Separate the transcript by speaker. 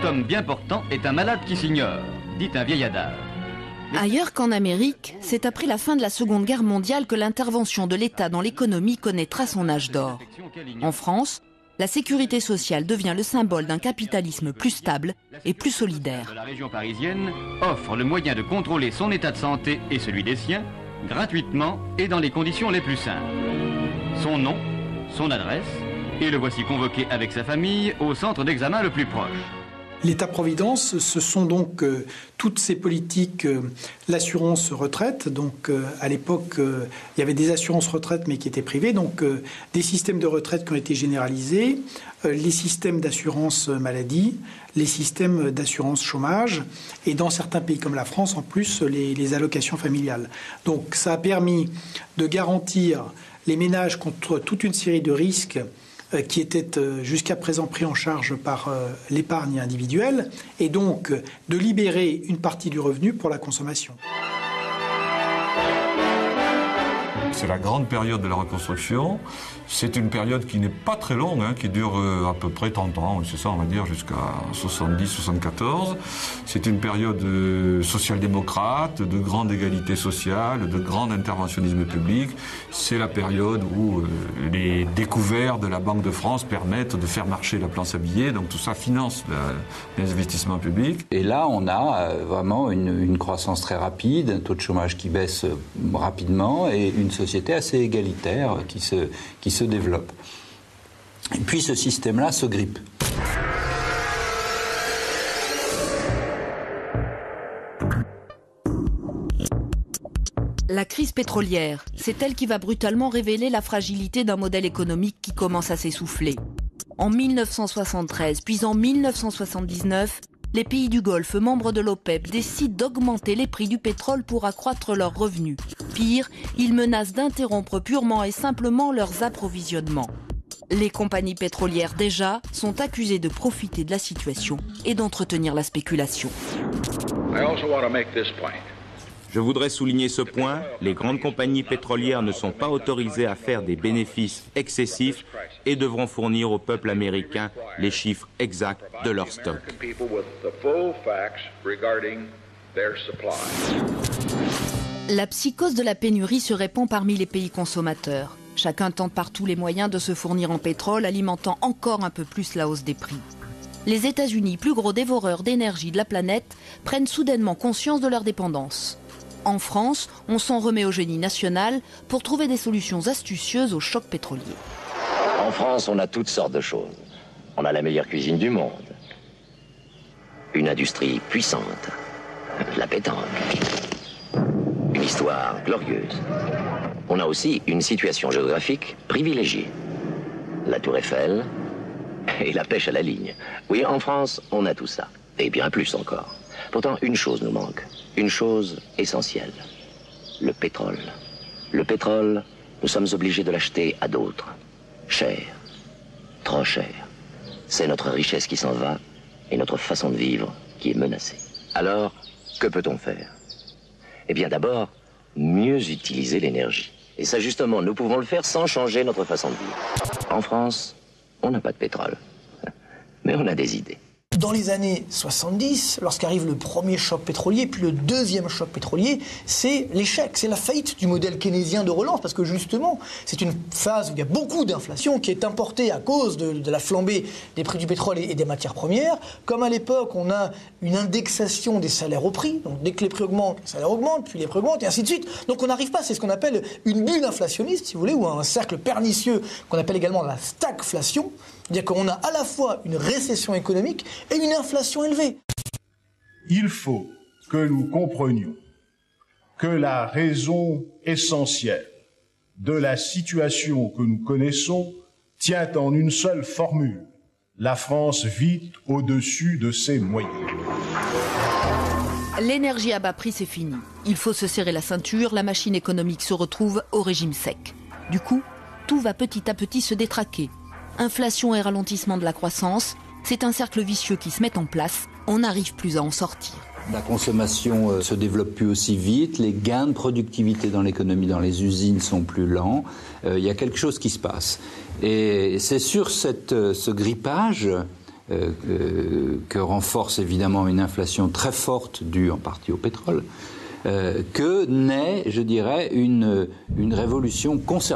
Speaker 1: homme bien portant est un malade qui s'ignore, dit un vieil adage.
Speaker 2: Ailleurs qu'en Amérique, c'est après la fin de la Seconde Guerre mondiale que l'intervention de l'État dans l'économie connaîtra son âge d'or. En France, la sécurité sociale devient le symbole d'un capitalisme plus stable et plus solidaire.
Speaker 1: La région parisienne offre le moyen de contrôler son état de santé et celui des siens gratuitement et dans les conditions les plus simples. Son nom, son adresse, et le voici convoqué avec sa famille au centre d'examen le plus proche.
Speaker 3: L'État-providence, ce sont donc toutes ces politiques, l'assurance retraite. Donc à l'époque, il y avait des assurances retraite mais qui étaient privées. Donc des systèmes de retraite qui ont été généralisés, les systèmes d'assurance maladie, les systèmes d'assurance chômage et dans certains pays comme la France, en plus, les allocations familiales. Donc ça a permis de garantir les ménages contre toute une série de risques qui étaient jusqu'à présent pris en charge par l'épargne individuelle, et donc de libérer une partie du revenu pour la consommation.
Speaker 4: C'est la grande période de la reconstruction. C'est une période qui n'est pas très longue, qui dure à peu près 30 ans, c'est ça on va dire, jusqu'à 70-74. C'est une période social-démocrate, de grande égalité sociale, de grand interventionnisme public. C'est la période où les découvertes de la Banque de France permettent de faire marcher la plan Sablier, donc tout ça finance les investissements publics.
Speaker 5: Et là, on a vraiment une croissance très rapide, un taux de chômage qui baisse rapidement et une société assez égalitaire qui se développe. Et puis ce système-là se grippe.
Speaker 2: La crise pétrolière, c'est elle qui va brutalement révéler la fragilité d'un modèle économique qui commence à s'essouffler. En 1973, puis en 1979, les pays du Golfe, membres de l'OPEP, décident d'augmenter les prix du pétrole pour accroître leurs revenus. Pire, ils menacent d'interrompre purement et simplement leurs approvisionnements. Les compagnies pétrolières, déjà, sont accusées de profiter de la situation et d'entretenir la spéculation.
Speaker 6: Je voudrais souligner ce point, les grandes compagnies pétrolières ne sont pas autorisées à faire des bénéfices excessifs et devront fournir au peuple américain les chiffres exacts de leur stock.
Speaker 2: La psychose de la pénurie se répand parmi les pays consommateurs. Chacun tente par tous les moyens de se fournir en pétrole, alimentant encore un peu plus la hausse des prix. Les États-Unis, plus gros dévoreurs d'énergie de la planète, prennent soudainement conscience de leur dépendance. En France, on s'en remet au génie national pour trouver des solutions astucieuses au choc pétrolier.
Speaker 7: En France, on a toutes sortes de choses. On a la meilleure cuisine du monde. Une industrie puissante. La pétanque. Une histoire glorieuse. On a aussi une situation géographique privilégiée. La Tour Eiffel et la pêche à la ligne. Oui, en France, on a tout ça. Et bien plus encore. Pourtant, une chose nous manque. Une chose essentielle. Le pétrole. Le pétrole, nous sommes obligés de l'acheter à d'autres. Cher. Trop cher. C'est notre richesse qui s'en va et notre façon de vivre qui est menacée. Alors, que peut-on faire? Eh bien, d'abord, mieux utiliser l'énergie. Et ça, justement, nous pouvons le faire sans changer notre façon de vivre. En France, on n'a pas de pétrole. Mais on a des idées.
Speaker 8: Dans les années 70, lorsqu'arrive le premier choc pétrolier, puis le deuxième choc pétrolier, c'est l'échec, c'est la faillite du modèle keynésien de relance, parce que justement, c'est une phase où il y a beaucoup d'inflation qui est importée à cause de la flambée des prix du pétrole et des matières premières. Comme à l'époque, on a une indexation des salaires au prix, donc dès que les prix augmentent, les salaires augmentent, puis les prix augmentent, et ainsi de suite. Donc on n'arrive pas, c'est ce qu'on appelle une bulle inflationniste, si vous voulez, ou un cercle pernicieux qu'on appelle également la stagflation. C'est-à-dire qu'on a à la fois une récession économique et une inflation élevée.
Speaker 9: Il faut que nous comprenions que la raison essentielle de la situation que nous connaissons tient en une seule formule. La France vit au-dessus de ses moyens.
Speaker 2: L'énergie à bas prix, c'est fini. Il faut se serrer la ceinture, la machine économique se retrouve au régime sec. Du coup, tout va petit à petit se détraquer. Inflation et ralentissement de la croissance, c'est un cercle vicieux qui se met en place, on n'arrive plus à en sortir.
Speaker 5: La consommation se développe plus aussi vite, les gains de productivité dans l'économie, dans les usines sont plus lents, il y a quelque chose qui se passe. Et c'est sur ce grippage que renforce évidemment une inflation très forte due en partie au pétrole, que naît, je dirais, une révolution conservatrice